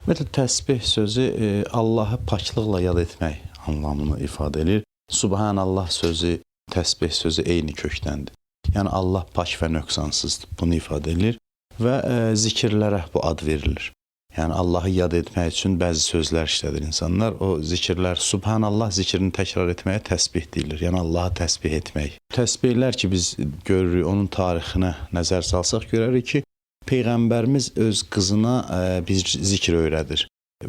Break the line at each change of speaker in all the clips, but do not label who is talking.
Ümumiyyətlə təsbih sözü Allahı paçlıqla yad etmək anlamını ifadə edir. Subhanallah sözü, təsbih sözü eyni kökdəndir. Yəni Allah pak və nöqsansızdır. Bunu ifadə edir və zikirlərə bu ad verilir. Yəni Allahı yad etmək üçün bəzi sözlər işlədir insanlar. O zikirlər, Subhanallah zikrini təkrar etməyə təsbih deyilir. Yəni Allahı təsbih etmək. Təsbihlər ki biz görürük, onun tarixinə nəzər salsaq görərik ki, Peyğəmbərimiz öz qızına bir zikr öyrədir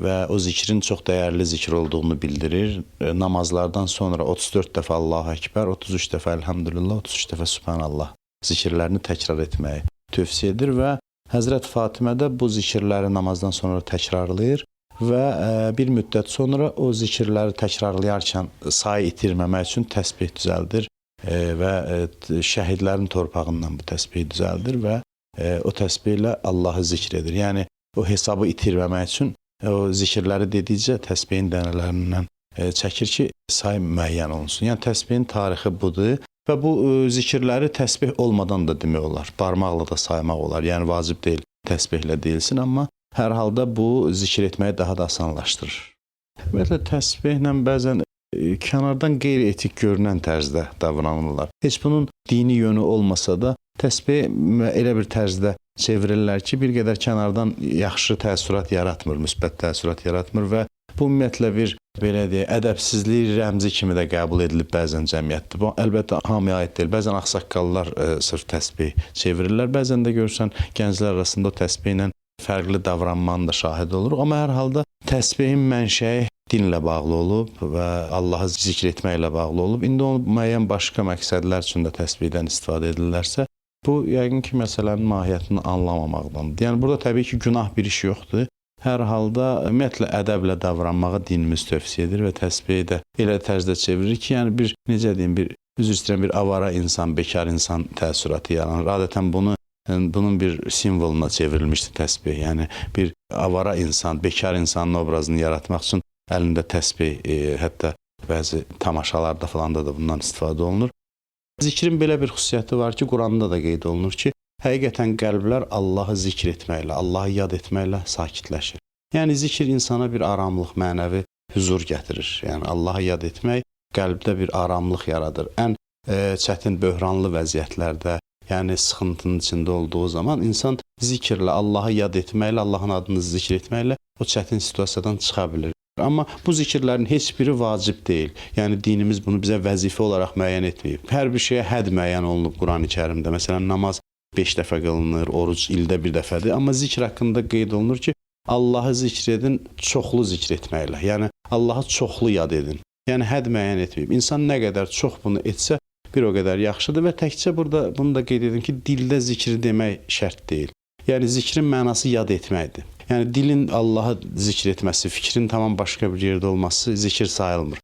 və o zikrin çox dəyərli zikr olduğunu bildirir. Namazlardan sonra 34 dəfə Allahu Əkbər, 33 dəfə Elhamdülillah, 33 dəfə Subhanallah zikirlərini təkrar etməyi tövsiyə edir və Həzrət Fatimə də bu zikirləri namazdan sonra təkrarlayır və bir müddət sonra o zikirləri təkrarlayarkən sayı itirməmək üçün təsbih düzəldir və şəhidlərin torpağından bu təsbih düzəldir və o təsbihlə Allahı zikr edir. Yəni o hesabı itirməmək üçün o zikirləri dedikcə təsbihin dənələrindən çəkir ki, say müəyyən olunsun. Yəni təsbihin tarixi budur və bu zikirləri təsbih olmadan da demək olar. Barmaqla da saymaq olar. Yəni vacib deyil təsbihlə deyilsin, amma hər halda bu zikr etməyi daha da asanlaşdırır. Ümumiyyətlə təsbihlə bəzən kənardan qeyri-etik görünən tərzdə davranırlar. Heç bunun dini yönü olmasa da təsbih elə bir tərzdə çevirirlər ki, bir qədər kənardan yaxşı təəssürat yaratmır, müsbət təəssürat yaratmır və bu ümumiyyətlə bir belə deyək, ədəbsizlik rəmzi kimi də qəbul edilib bəzən cəmiyyətdə. Bu əlbəttə hamıya aid deyil. Bəzən ağsaqqallar sırf təsbih çevirirlər. Bəzən də görürsən gənclər arasında o təsbihlə fərqli davranmanın da şahid oluruq. Amma hər halda təsbihin mənşəyi dinlə bağlı olub və Allahı zikr etməklə bağlı olub. İndi onu müəyyən başqa məqsədlər üçün də təsbihdən istifadə edirlərsə, bu yəqin ki, məsələnin mahiyyətini anlamamaqdandır. Yəni burada təbii ki, günah bir iş yoxdur. Hər halda ümumiyyətlə ədəblə davranmağı dinimiz tövsiyə edir və təsbihi də elə tərzdə çevirir ki, yəni bir, necə deyim, üzr istəyirəm, bir avara insan, bekar insan təəssüratı yaranır. Adətən bunun bir simvoluna çevrilmişdir təsbih. Yəni bir avara insan, bekar insanın obrazını yaratmaq üçün əlində təsbih, hətta bəzi tamaşalarda falan da bundan istifadə olunur. Zikrin belə bir xüsusiyyəti var ki, Quranda da qeyd olunur ki, həqiqətən qəlblər Allahı zikr etməklə, Allahı yad etməklə sakitləşir. Yəni zikr insana bir aramlıq, mənəvi huzur gətirir. Yəni Allahı yad etmək qəlbdə bir aramlıq yaradır. Ən çətin böhranlı vəziyyətlərdə, yəni sıxıntının içində olduğu zaman insan zikirlə, Allahı yad etməklə, Allahın adını zikr etməklə o çətin situasiyadan çıxa bilir. Amma bu zikirlərin heç biri vacib deyil. Yəni dinimiz bunu bizə vəzifə olaraq müəyyən etməyib. Hər bir şeyə hədd müəyyən olunub Qurani-Kərimdə. Məsələn, namaz 5 dəfə qılınır, oruc ildə bir dəfədir. Amma zikr haqqında qeyd olunur ki, Allahı zikr edin çoxlu zikr etməklə. Yəni Allahı çoxlu yad edin. Yəni hədd müəyyən etməyib. İnsan nə qədər çox bunu etsə, bir o qədər yaxşıdır və təkcə burada bunu da qeyd edim ki, dildə zikri demək şərt deyil. Yəni zikrin mənası yad etməkdir. Yəni dilin Allahı zikr etməsi, fikrin tamam başqa bir yerdə olması zikir sayılmır.